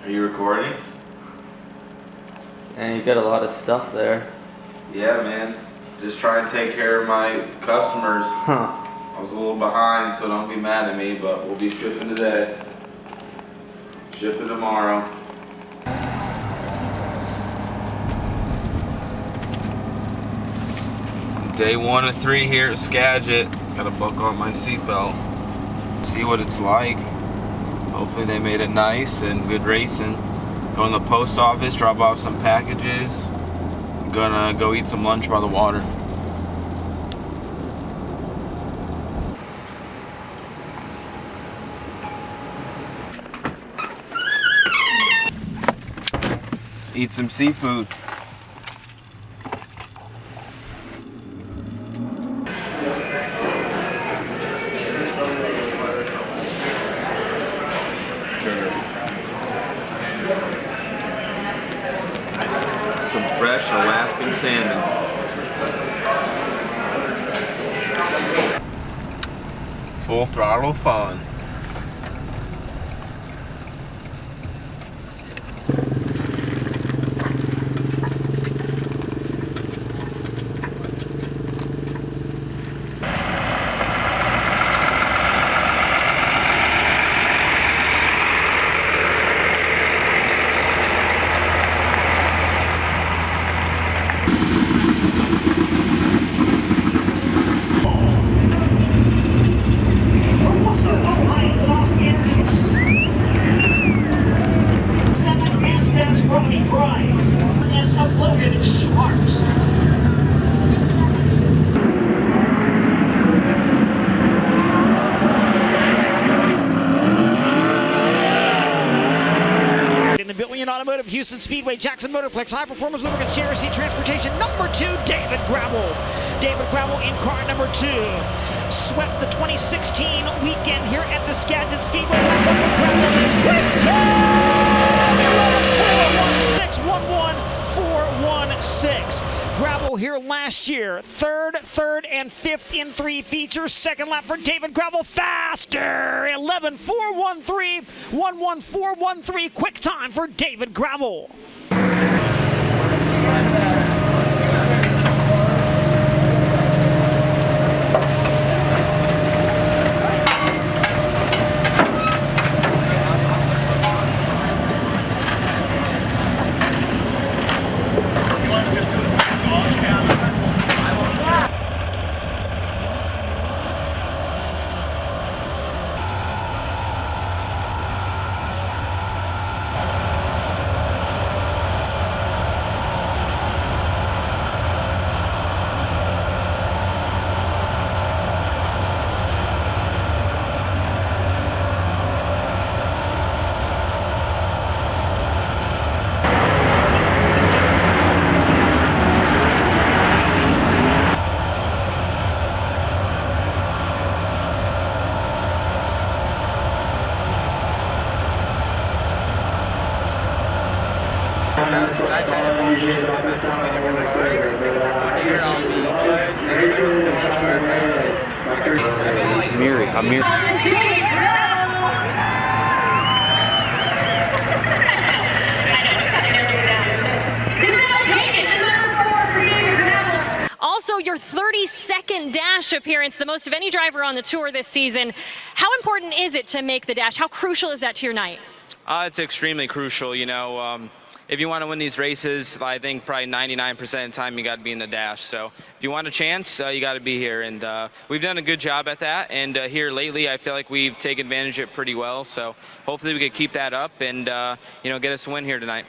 Are you recording? And you got a lot of stuff there. Yeah, man. Just trying to take care of my customers. I was a little behind, so don't be mad at me, but we'll be shipping today. Shipping tomorrow. Day 1 of 3 here at Skagit. Gotta buckle on my seatbelt. See what it's like. Hopefully they made it nice and good racing. Going to the post office, drop off some packages. Gonna go eat some lunch by the water. Let's eat some seafood. Some fresh Alaskan salmon. Full throttle fun. Automotive, Houston Speedway, Jackson Motorplex, High Performance Lubricants, JRC Transportation, number 2, David Gravel. David Gravel in car number 2. Swept the 2016 weekend here at the Skagit Speedway. Lap one for Gravel is quick time! 11.416. Gravel here last year. Third, and fifth in 3 features. Second lap for David Gravel. Faster! 11.413. 11.413. Quick time for David Gravel. Also, your 32nd dash appearance, the most of any driver on the tour this season. How important is it to make the dash? How crucial is that to your night? It's extremely crucial. You know, if you want to win these races, I think probably 99% of the time you got to be in the dash. So if you want a chance, you got to be here. And we've done a good job at that. And here lately, I feel like we've taken advantage of it pretty well. So hopefully we could keep that up and, you know, get us a win here tonight.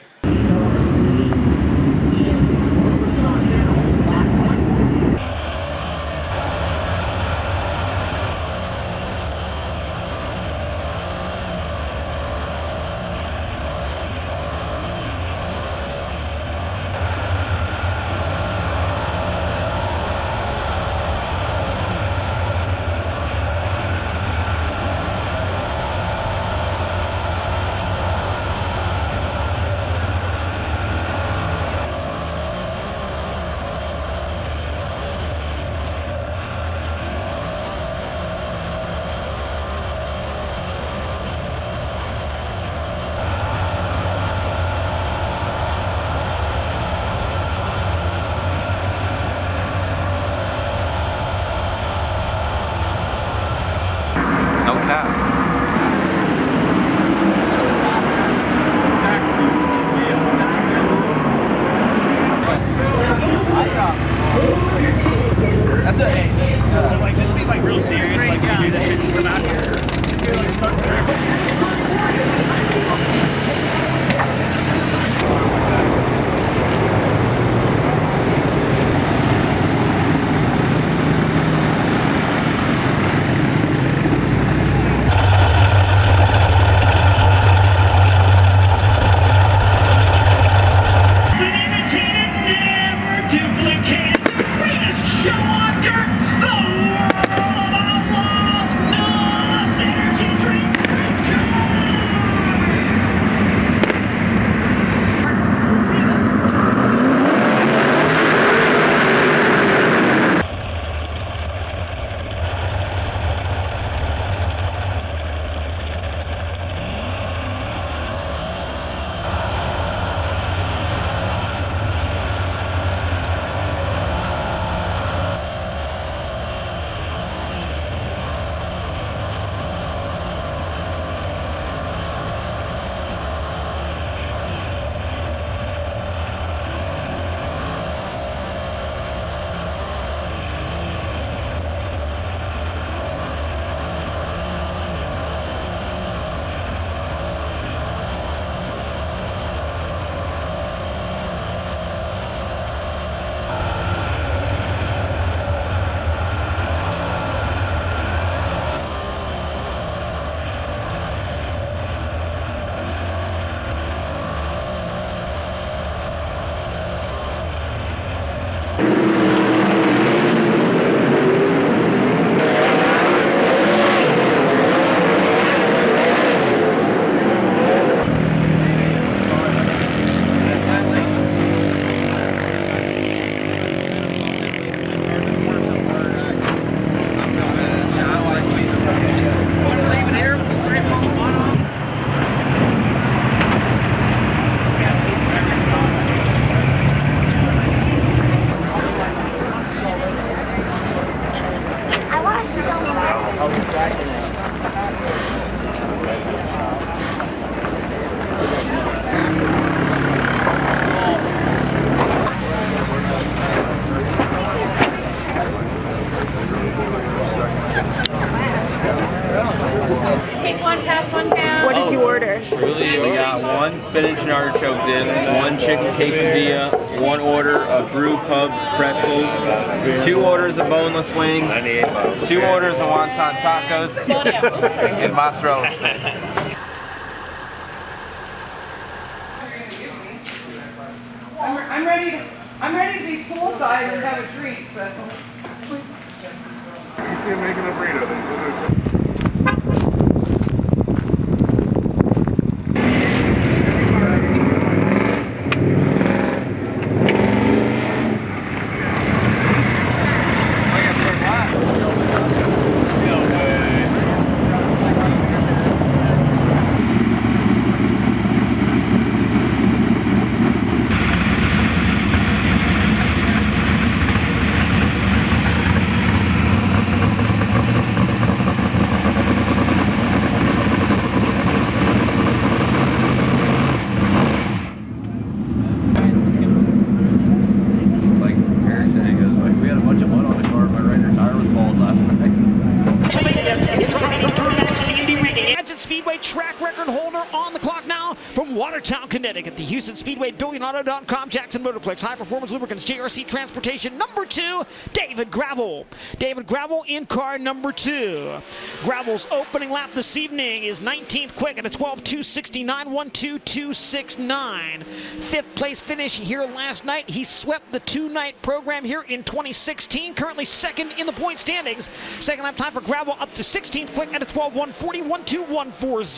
spinach and artichoke dip, 1 chicken quesadilla, 1 order of brew pub pretzels, 2 orders of boneless wings, 2 orders of wonton tacos, and mozzarella sticks. I'm ready to be poolside and have a treat, so. You see him making a burrito, then go to Speedway track record holder on the clock now from Watertown, Connecticut. The Houston Speedway, BillionAuto.com, Jackson Motorplex, High Performance Lubricants, JRC Transportation, number 2, David Gravel. David Gravel in car number 2. Gravel's opening lap this evening is 19th quick at a 12:269, 1:22.669. 5th place finish here last night. He swept the 2-night program here in 2016. Currently 2nd in the point standings. Second lap time for Gravel up to 16th quick at a 12:140, 1:21.40.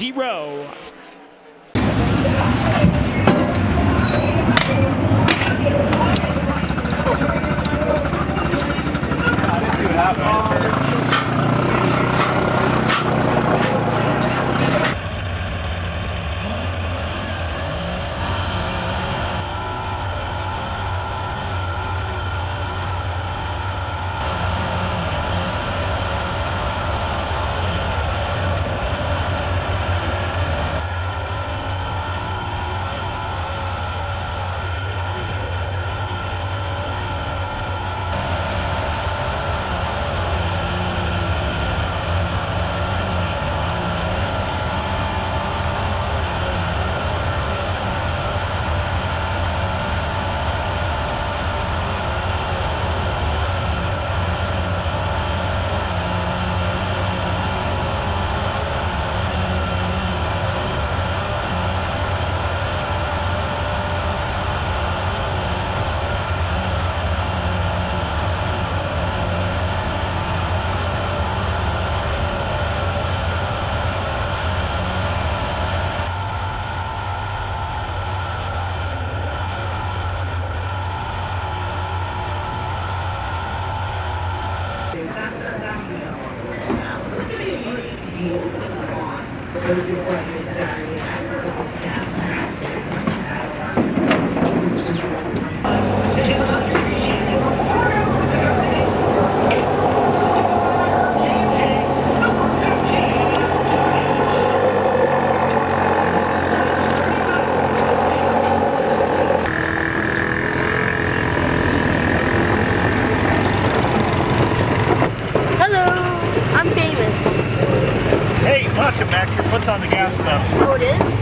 Watch it, Max. Your foot's on the gas pedal. Oh, it is?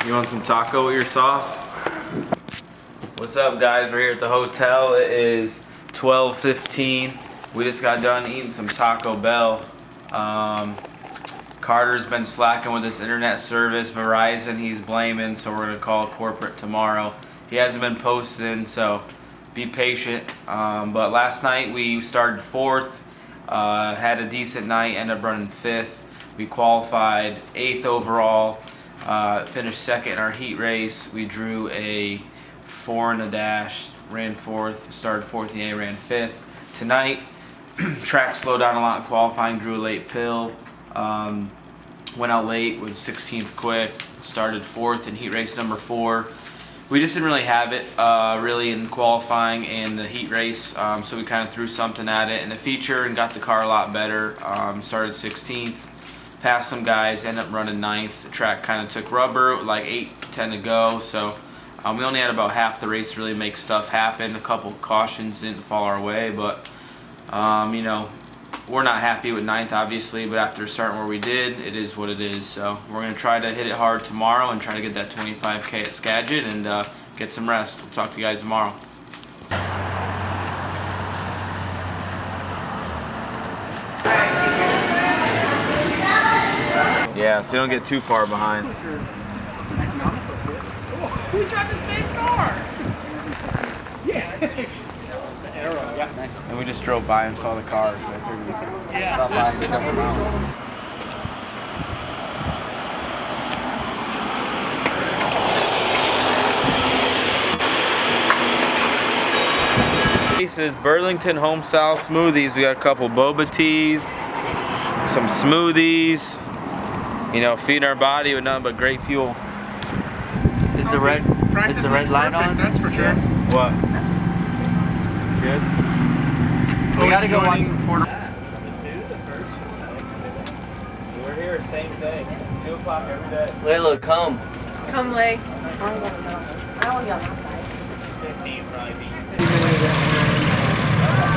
You want some taco with your sauce? What's up, guys? We're here at the hotel. It is 12:15. We just got done eating some Taco Bell. Carter's been slacking with this internet service. Verizon, he's blaming, so we're gonna call corporate tomorrow. He hasn't been posting, so be patient. But last night we started 4th, had a decent night, ended up running 5th. We qualified 8th overall, finished 2nd in our heat race. We drew a 4 in the dash, ran 4th, started 4th in the A, ran 5th. Tonight, track slowed down a lot in qualifying, drew a late pill. Went out late, was 16th quick, started 4th in heat race number 4. We just didn't really have it really in qualifying and the heat race, so we kind of threw something at it in the feature and got the car a lot better. Started 16th, passed some guys, ended up running 9th. The track kind of took rubber, like 8-10 to go, so we only had about half the race to really make stuff happen. A couple cautions didn't fall our way, but you know, we're not happy with 9th, obviously, but after starting where we did, it is what it is. So we're going to try to hit it hard tomorrow and try to get that 25K at Skagit and get some rest. We'll talk to you guys tomorrow. Yeah, so you don't get too far behind. We drive the same car. And we just drove by and saw the car, so I figured we could stop by and check them out. This is Burlington Home Style Smoothies. We got a couple boba teas, some smoothies, you know, feeding our body with nothing but great fuel. Is the red light on? That's for sure. What? Good? We gotta go watch some Fort. We're here, same thing. 2 o'clock every day. Layla, come. Come, Lay. So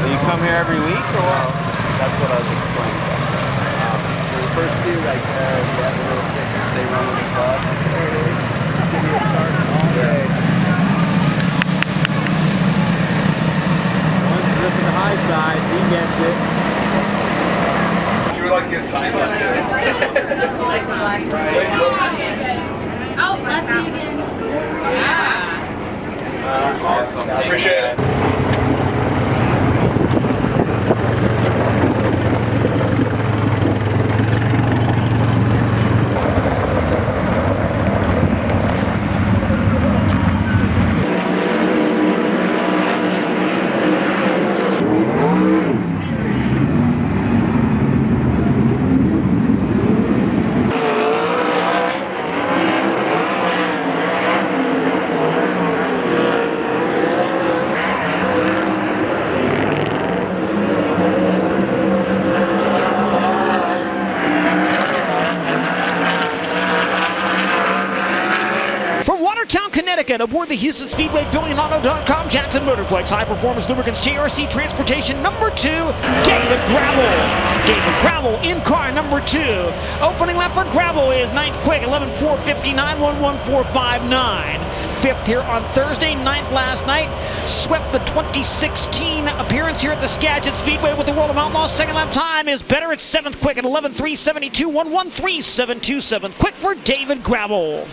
you come here every week or what? That's what I was explaining. For the first few, like, we have a little stickers. They run with the bus. Give you a start all day. Ripping the high side, he gets it. You were like a scientist too. Oh, left vegan. Yeah. Awesome. Appreciate it. Connecticut, aboard the Houston Speedway, BillionAuto.com, Jackson Motorplex, High Performance Lubricants, JRC Transportation number 2, David Gravel. David Gravel in car number 2. Opening lap for Gravel is 9th quick, 11:4:59, 1:14:59. 5th here on Thursday, 9th last night. Swept the 2016 appearance here at the Skagit Speedway with the World of Outlaws. Second lap time is better. It's 7th quick at 11:3:72, 1:13:72. 7th quick for David Gravel.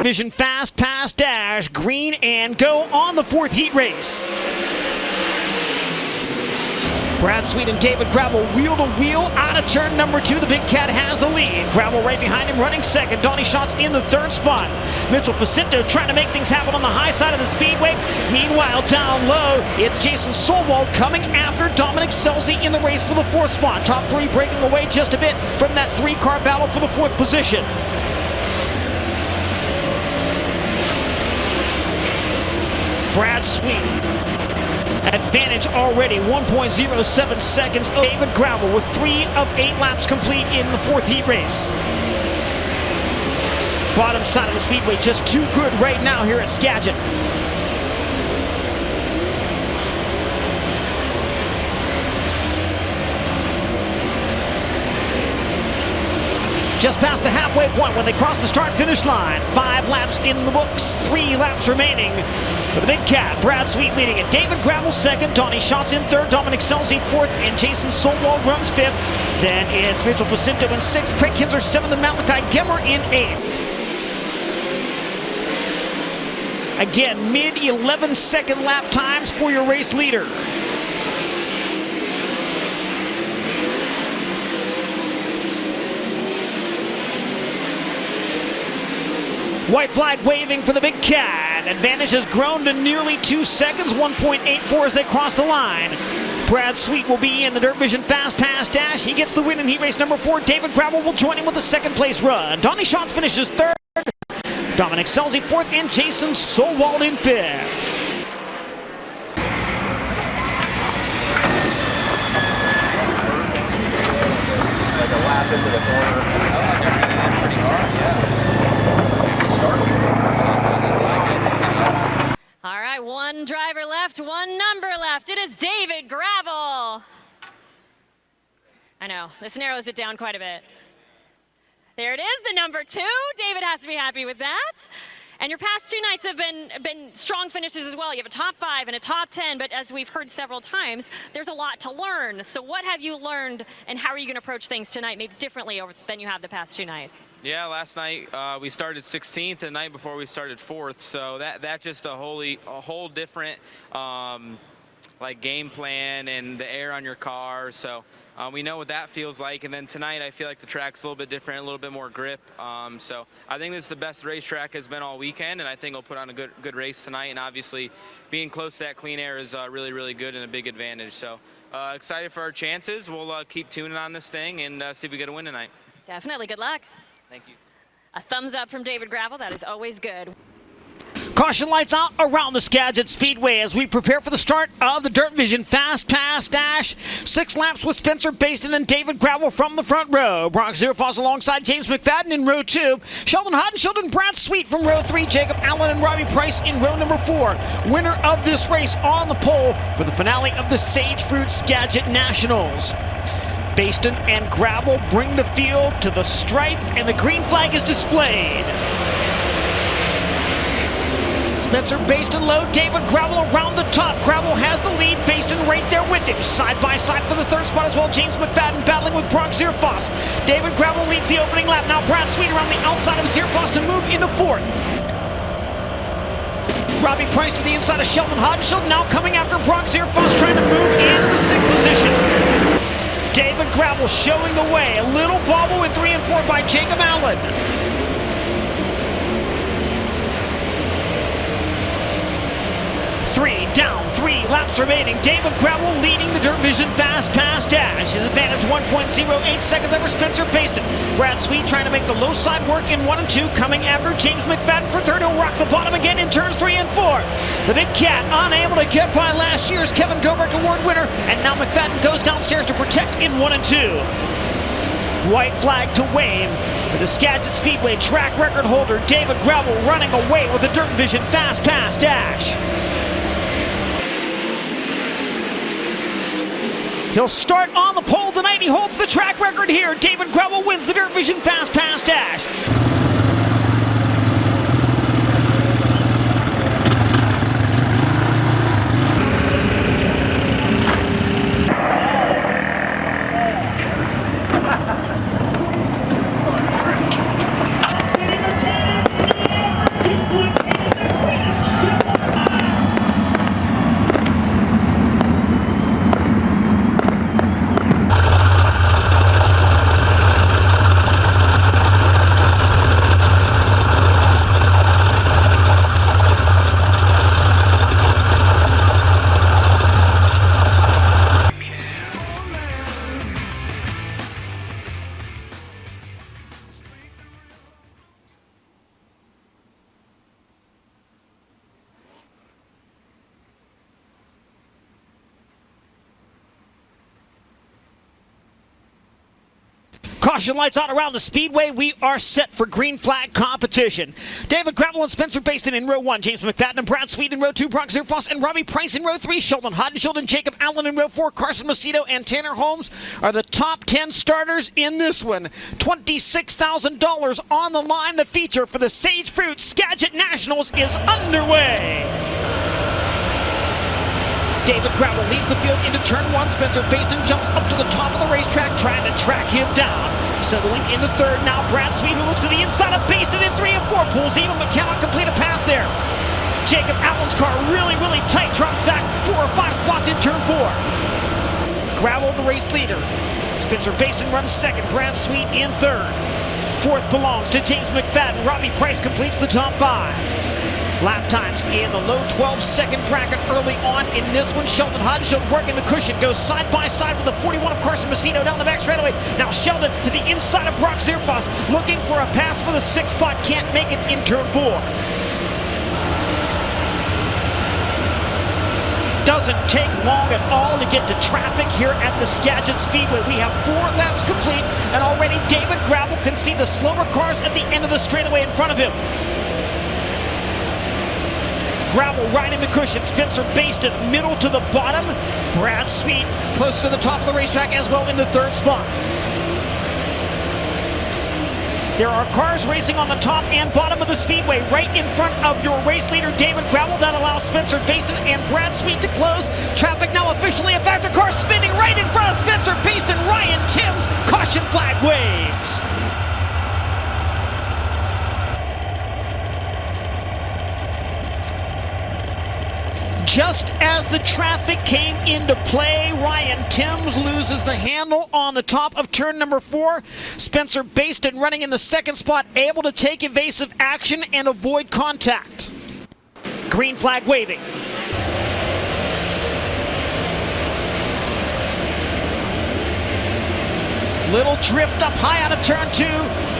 Vision fast pass dash, green and go on the 4th heat race. Brad Sweet and David Gravel wheel to wheel out of turn number 2. The Big Cat has the lead. Gravel right behind him running 2nd. Donnie Schatz in the 3rd spot. Mitchell Facinto trying to make things happen on the high side of the speedway. Meanwhile, down low, it's Jason Solwald coming after Dominic Scelzi in the race for the 4th spot. Top 3 breaking away just a bit from that 3-car battle for the 4th position. Brad Sweet. Advantage already, 1.07 seconds. David Gravel with 3 of 8 laps complete in the 4th heat race. Bottom side of the speedway just too good right now here at Skagit. Just past the halfway point when they cross the start-finish line. 5 laps in the books, 3 laps remaining for the Big Cat. Brad Sweet leading it. David Gravel second, Donnie Schatz in third, Dominic Selzy fourth, and Jason Solwald runs fifth. Then it's Mitchell Jacinto in sixth, Craig Kinzer seventh, and Malachi Gemmer in eighth. Again, mid-11-second lap times for your race leader. White flag waving for the Big Cat. Advantage has grown to nearly 2 seconds, 1.84 as they cross the line. Brad Sweet will be in the Dirt Vision Fast Pass Dash. He gets the win in heat race number 4. David Gravel will join him with the second place run. Donnie Schatz finishes third. Dominic Selzy fourth, and Jason Solwald in fifth. Like a lap into the corner. Pretty hard, yeah. All right, 1 driver left, 1 number left. It is David Gravel. I know, this narrows it down quite a bit. There it is, the number 2. David has to be happy with that. And your past 2 nights have been strong finishes as well. You have a top 5 and a top 10, but as we've heard several times, there's a lot to learn. So what have you learned, and how are you going to approach things tonight, maybe differently than you have the past 2 nights? Yeah, last night we started 16th, the night before we started 4th, so that just a whole different like game plan and the air on your car. So we know what that feels like. And then tonight I feel like the track's a little bit different, a little bit more grip. So I think this is the best racetrack has been all weekend, and I think we'll put on a good race tonight. And obviously being close to that clean air is really, really good and a big advantage. So excited for our chances. We'll keep tuning on this thing and see if we get a win tonight. Definitely. Good luck. Thank you. A thumbs up from David Gravel. That is always good. Caution lights out around the Skagit Speedway as we prepare for the start of the Dirt Vision Fast Pass Dash. 6 laps with Spencer Baston and David Gravel from the front row. Brock Zierfoss alongside James McFadden in row 2. Sheldon Hodenshield and Brad Sweet from row 3. Jacob Allen and Robbie Price in row number 4. Winner of this race on the pole for the finale of the Sagefruit Skagit Nationals. Baston and Gravel bring the field to the stripe, and the green flag is displayed. Spencer Baston low, David Gravel around the top. Gravel has the lead, Baston right there with him. Side by side for the third spot as well. James McFadden battling with Brock Zierfoss. David Gravel leads the opening lap. Now Brad Sweet around the outside of Zierfoss to move into 4th. Robbie Price to the inside of Sheldon Hodenshield, now coming after Brock Zierfoss, trying to move into the 6th position. David Gravel showing the way. A little bobble with 3 and 4 by Jacob Allen. 3 down, 3 laps remaining. David Gravel leading the Dirt Vision Fast Pass Dash. His advantage 1.08 seconds over Spencer Baston. Brad Sweet trying to make the low side work in 1 and 2, coming after James McFadden for third. He'll rock the bottom again in turns 3 and 4. The Big Cat unable to get by last year's Kevin Goberg Award winner, and now McFadden goes downstairs to protect in 1 and 2. White flag to wave for the Skagit Speedway track record holder David Gravel running away with the Dirt Vision Fast Pass Dash. He'll start on the pole tonight. He holds the track record here. David Gravel wins the Dirt Vision Fast Pass Dash. Caution lights on around the speedway. We are set for green flag competition. David Gravel and Spencer Baston in row 1. James McFadden and Brad Sweet in row 2. Brock Zerfoss and Robbie Price in row 3. Sheldon Hodenshield and Jacob Allen in row 4. Carson Macedo and Tanner Holmes are the top 10 starters in this one. $26,000 on the line. The feature for the Sage Fruit Skagit Nationals is underway. David Gravel leads the field into turn 1. Spencer Baston jumps up to the top of the racetrack, trying to track him down. Settling into third now, Brad Sweet, who looks to the inside of Baston in 3 and 4. Pulls even, but cannot complete a pass there. Jacob Allen's car really tight, drops back 4 or 5 spots in turn 4. Gravel, the race leader. Spencer Baston runs second, Brad Sweet in third. Fourth belongs to James McFadden. Robbie Price completes the top 5. Lap times in the low 12-second bracket early on in this one. Sheldon Hodenshield working the cushion, goes side by side with the 41 of Carson Macedo down the back straightaway. Now Sheldon to the inside of Brock Zerfoss, looking for a pass for the 6th spot, can't make it in turn 4. Doesn't take long at all to get to traffic here at the Skagit Speedway. We have 4 laps complete, and already David Gravel can see the slower cars at the end of the straightaway in front of him. Gravel riding the cushion. Spencer Baston middle to the bottom. Brad Sweet closer to the top of the racetrack as well in the 3rd spot. There are cars racing on the top and bottom of the speedway right in front of your race leader David Gravel. That allows Spencer Baston and Brad Sweet to close. Traffic now officially a factor. Car spinning right in front of Spencer Baston. Ryan Timms, caution flag waves. Just as the traffic came into play, Ryan Timms loses the handle on the top of turn number 4. Spencer Baston running in the 2nd spot, able to take evasive action and avoid contact. Green flag waving. Little drift up high out of turn 2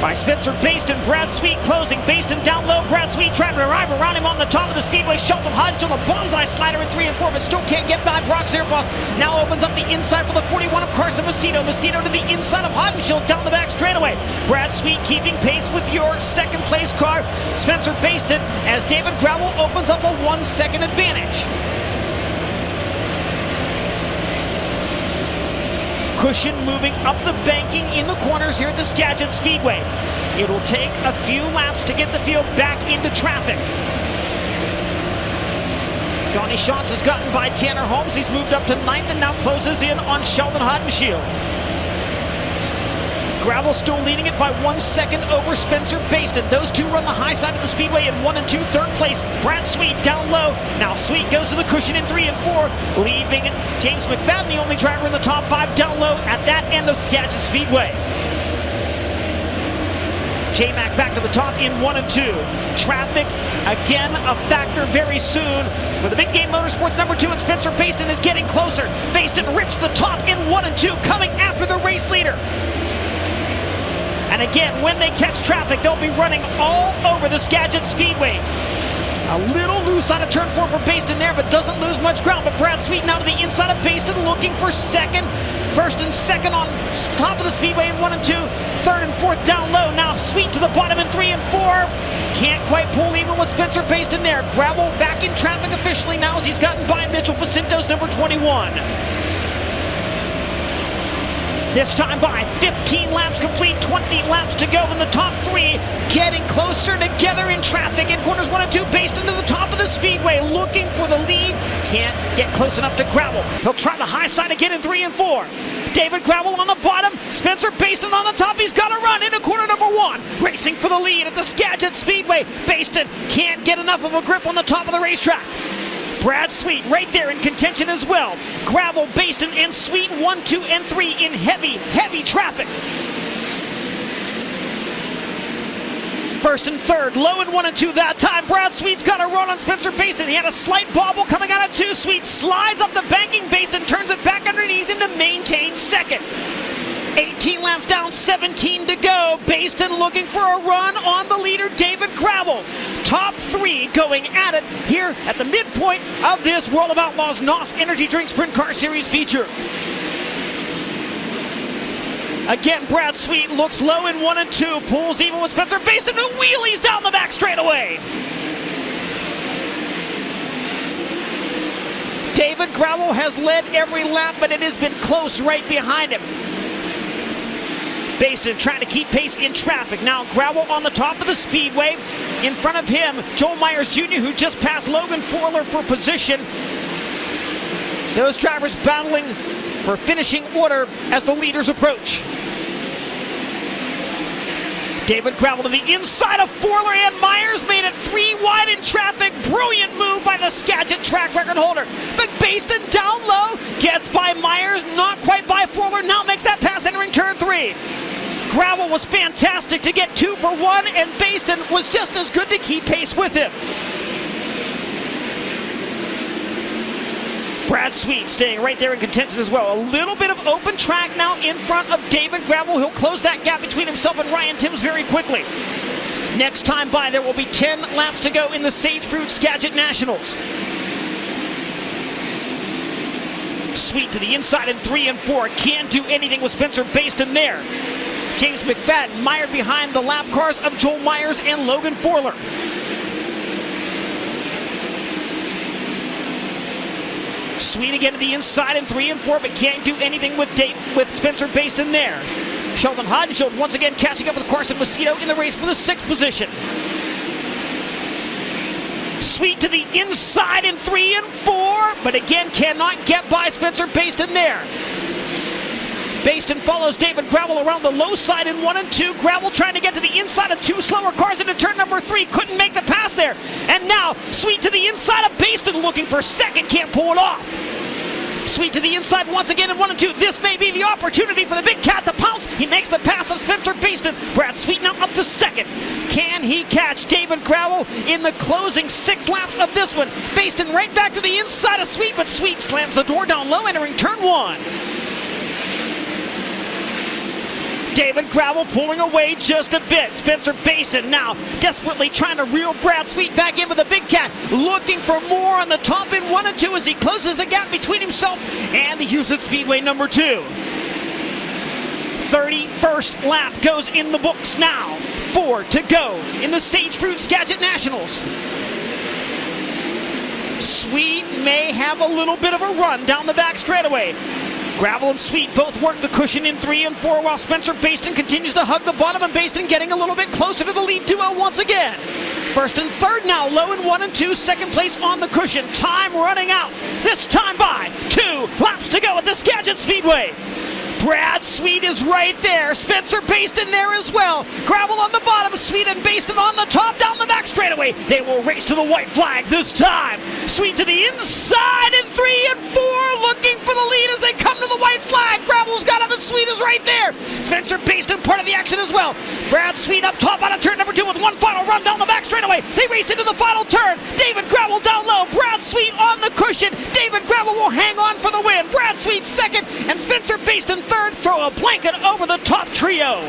by Spencer Baston. Brad Sweet closing. Baston down low. Brad Sweet trying to arrive around him on the top of the speedway. Sheldon Hodenshield a bonsai slider in 3 and 4, but still can't get by Brock Zerfoss. Now opens up the inside for the 41 of Carson Macedo. Macedo to the inside of Hodenshield down the back straightaway. Brad Sweet keeping pace with your 2nd place car, Spencer Baston, as David Gravel opens up a 1-second advantage. Cushion moving up the banking in the corners here at the Skagit Speedway. It'll take a few laps to get the field back into traffic. Donnie Schatz has gotten by Tanner Holmes. He's moved up to 9th and now closes in on Sheldon Hodenshield. Gravel still leading it by 1 second over Spencer Baston. Those two run the high side of the speedway in 1 and 2. 3rd place, Brad Sweet down low. Now Sweet goes to the cushion in 3 and 4, leaving James McFadden, the only driver in the top 5, down low at that end of Skagit Speedway. J-Mac back to the top in 1 and 2. Traffic, again, a factor very soon for the Big Game Motorsports number 2, and Spencer Baston is getting closer. Baston rips the top in 1 and 2, coming after the race leader. And again, when they catch traffic, they'll be running all over the Skagit Speedway. A little loose out of turn 4 for Baston there, but doesn't lose much ground. But Brad Sweet now to the inside of Baston, looking for 2nd. 1st and 2nd on top of the speedway in 1 and 2. 3rd and 4th down low. Now Sweet to the bottom in 3 and 4. Can't quite pull even with Spencer Baston there. Gravel back in traffic officially now as he's gotten by Mitchell Pacinto's number 21. This time by 15 laps complete, 20 laps to go in the top 3, getting closer together in traffic in corners 1 and 2. Baston to the top of the speedway, looking for the lead. Can't get close enough to Gravel. He'll try the high side again in 3 and 4. David Gravel on the bottom, Spencer Baston on the top. He's got to run into corner number 1, racing for the lead at the Skagit Speedway. Baston can't get enough of a grip on the top of the racetrack. Brad Sweet right there in contention as well. Gravel, Baston, and Sweet 1, 2, and 3 in heavy traffic. 1st and 3rd, low in 1 and 2 that time. Brad Sweet's got a run on Spencer Baston. He had a slight bobble coming out of 2. Sweet slides up the banking. Baston turns it back underneath him to maintain 2nd. 18 laps down, 17 to go. Baston looking for a run on the leader, David Gravel. Top 3 going at it here at the midpoint of this World of Outlaws NOS Energy Drink Sprint Car Series feature. Again, Brad Sweet looks low in 1 and 2, pulls even with Spencer Baston, who wheelies down the back straightaway. David Gravel has led every lap, but it has been close right behind him. Baston trying to keep pace in traffic. Now Gravel on the top of the speedway. In front of him, Joel Myers Jr., who just passed Logan Forler for position. Those drivers battling for finishing order as the leaders approach. David Gravel to the inside of Forler, and Myers made it 3 wide in traffic. Brilliant move by the Skagit track record holder. But Baston down low, gets by Myers, not quite by Forler, now makes that pass entering turn 3. Gravel was fantastic to get 2 for 1, and Baston was just as good to keep pace with him. Brad Sweet staying right there in contention as well. A little bit of open track now in front of David Gravel. He'll close that gap between himself and Ryan Timms very quickly. Next time by, there will be 10 laps to go in the Sage Fruit Skagit Nationals. Sweet to the inside in 3 and 4. Can't do anything with Spencer Baston there. James McFadden mired behind the lap cars of Joel Myers and Logan Forler. Sweet again to the inside in 3 and 4, but can't do anything with Spencer Baston there. Sheldon Hodenshield once again catching up with Carson Macedo in the race for the 6th position. Sweet to the inside in 3 and 4, but again cannot get by Spencer Baston there. Baston follows David Gravel around the low side in 1 and 2. Gravel trying to get to the inside of 2 slower cars into turn number 3. Couldn't make the pass there. And now Sweet to the inside of Baston looking for second. Can't pull it off. Sweet to the inside once again in 1 and 2. This may be the opportunity for the big cat to pounce. He makes the pass of Spencer Baston. Brad Sweet now up to second. Can he catch David Gravel in the closing 6 laps of this one? Baston right back to the inside of Sweet, but Sweet slams the door down low entering turn 1. David Gravel pulling away just a bit. Spencer Baston now desperately trying to reel Brad Sweet back in with the big cat. Looking for more on the top in 1 and 2 as he closes the gap between himself and the Houston Speedway number 2. 31st lap goes in the books now. 4 to go in the Sage Fruit Skagit Nationals. Sweet may have a little bit of a run down the back straightaway. Gravel and Sweet both work the cushion in 3 and 4 while Spencer Baston continues to hug the bottom, and Baston getting a little bit closer to the lead duo once again. 1st and 3rd now, low in 1 and 2, 2nd place on the cushion. Time running out, this time by 2 laps to go at the Skagit Speedway. Brad Sweet is right there. Spencer Baston there as well. Gravel on the bottom, Sweet and Baston on the top, down the back straightaway. They will race to the white flag this time. Sweet to the inside in 3 and 4, looking for the lead as they come to the white flag. Gravel's got him, and Sweet is right there. Spencer Baston part of the action as well. Brad Sweet up top out of turn number 2 with one final run down the back straightaway. They race into the final turn. David Gravel down low. Brad Sweet on the cushion. David Gravel will hang on for the win. Brad Sweet second, and Spencer Baston third. Throw a blanket over the top trio.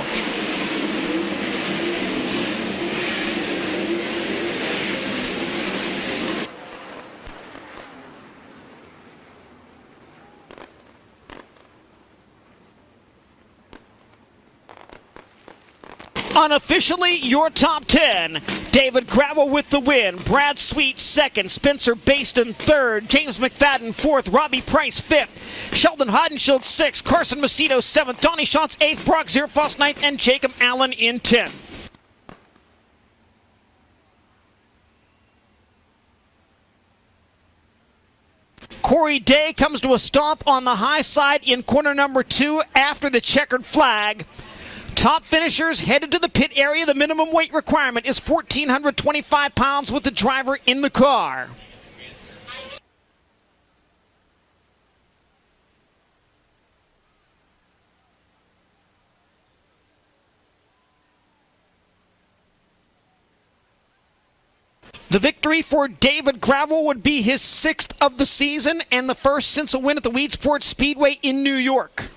Unofficially, your top 10. David Gravel with the win. Brad Sweet second. Spencer Baston third. James McFadden fourth. Robbie Price fifth. Sheldon Hodenshield sixth. Carson Macedo seventh. Donnie Schatz eighth. Brock Zierfoss ninth. And Jacob Allen in 10th. Corey Day comes to a stop on the high side in corner number 2 after the checkered flag. Top finishers headed to the pit area. The minimum weight requirement is 1,425 pounds with the driver in the car. The victory for David Gravel would be his 6th of the season and the first since a win at the Weed Sports Speedway in New York.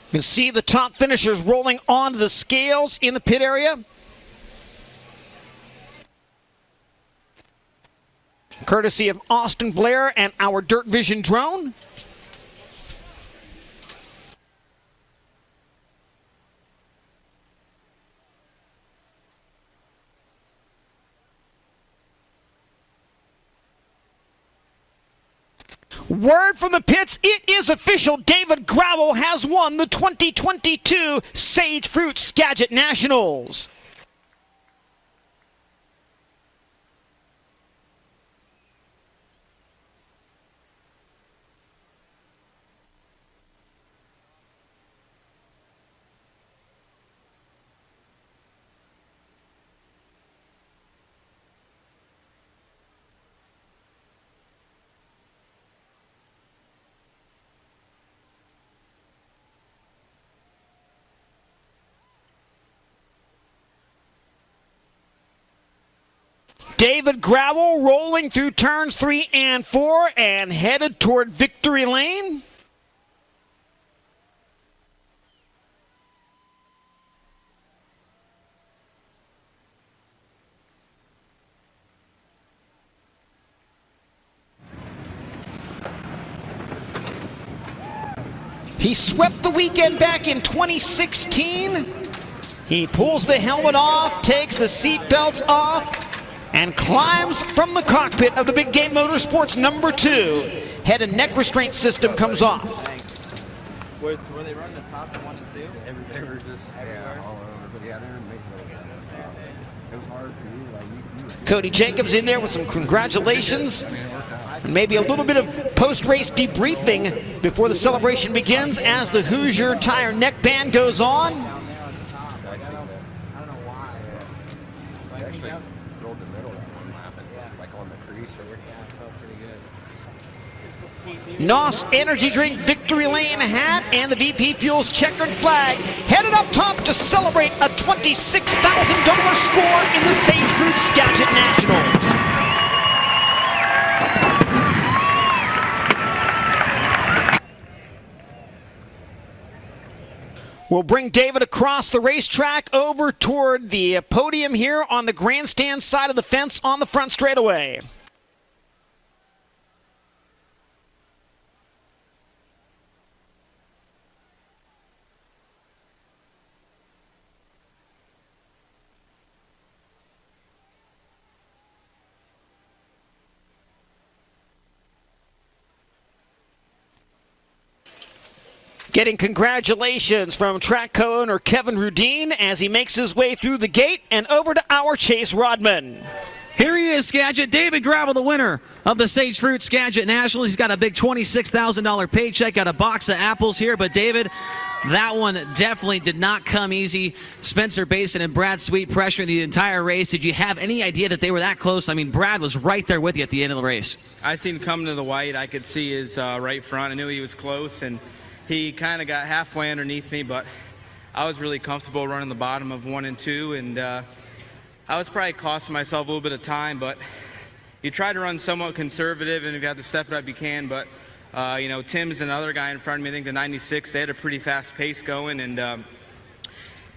You can see the top finishers rolling onto the scales in the pit area. Courtesy of Austin Blair and our Dirt Vision drone. Word from the pits, it is official. David Gravel has won the 2022 Sage Fruit Skagit Nationals. David Gravel rolling through turns 3 and 4 and headed toward victory lane. He swept the weekend back in 2016. He pulls the helmet off, takes the seat belts off, and climbs from the cockpit of the Big Game Motorsports number 2. Head and neck restraint system comes off. Were they running the top 1 and 2? They were just all over. But yeah, they were making it was hard for you. Like you Cody Jacobs in there with some congratulations. And maybe a little bit of post-race debriefing before the celebration begins as the Hoosier Tire neck band goes on. NOS Energy Drink Victory Lane hat and the VP Fuels checkered flag headed up top to celebrate a $26,000 score in the Sage Fruit Skagit Nationals. We'll bring David across the racetrack over toward the podium here on the grandstand side of the fence on the front straightaway. Getting congratulations from track co-owner Kevin Rudine as he makes his way through the gate and over to our Chase Rodman. Here he is, Skagit. David Gravel, the winner of the Sage Fruit Skagit Nationals. He's got a big $26,000 paycheck, got a box of apples here. But David, that one definitely did not come easy. Spencer Basin and Brad Sweet pressuring the entire race. Did you have any idea that they were that close? I mean, Brad was right there with you at the end of the race. I seen him coming to the white. I could see his right front. I knew he was close, and he kind of got halfway underneath me, but I was really comfortable running the bottom of 1 and 2, and I was probably costing myself a little bit of time, but you try to run somewhat conservative, and if you have to step it up, you can. But you know, Tim's another guy in front of me. I think the 96, they had a pretty fast pace going, and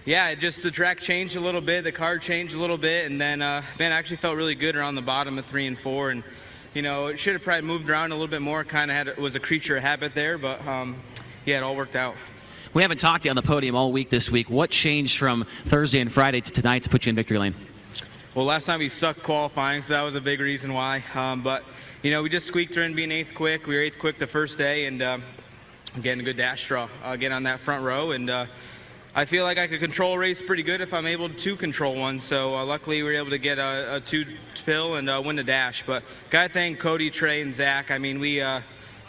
yeah, just the track changed a little bit, the car changed a little bit, and then man, I actually felt really good around the bottom of 3 and 4, and you know, it should have probably moved around a little bit more. Kind of was a creature of habit there, but yeah, it all worked out. We haven't talked to you on the podium all week this week. What changed from Thursday and Friday to tonight to put you in victory lane? Well, last time we sucked qualifying, so that was a big reason why. But, you know, we just squeaked her in being 8th quick. We were 8th quick the first day, and getting a good dash draw, getting on that front row. And I feel like I could control a race pretty good if I'm able to control one. So luckily we were able to get a 2-pill and win the dash. But gotta thank Cody, Trey, and Zach. I mean, we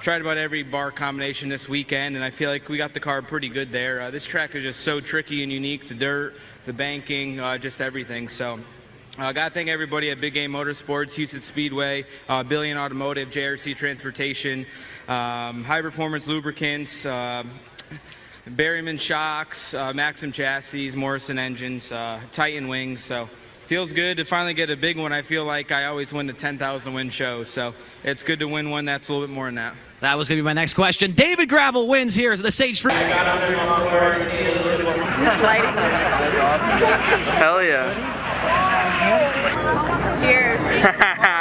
tried about every bar combination this weekend, and I feel like we got the car pretty good there. This track is just so tricky and unique, the dirt, the banking, just everything. So gotta thank everybody at Big Game Motorsports, Houston Speedway, Billion Automotive, JRC Transportation, High Performance Lubricants, Berryman Shocks, Maxim Chassis, Morrison Engines, Titan Wings. So feels good to finally get a big one. I feel like I always win the 10,000 win show, so it's good to win one that's a little bit more than that. That was going to be my next question. David Gravel wins here at the Sage Fruit. Hell yeah. Cheers.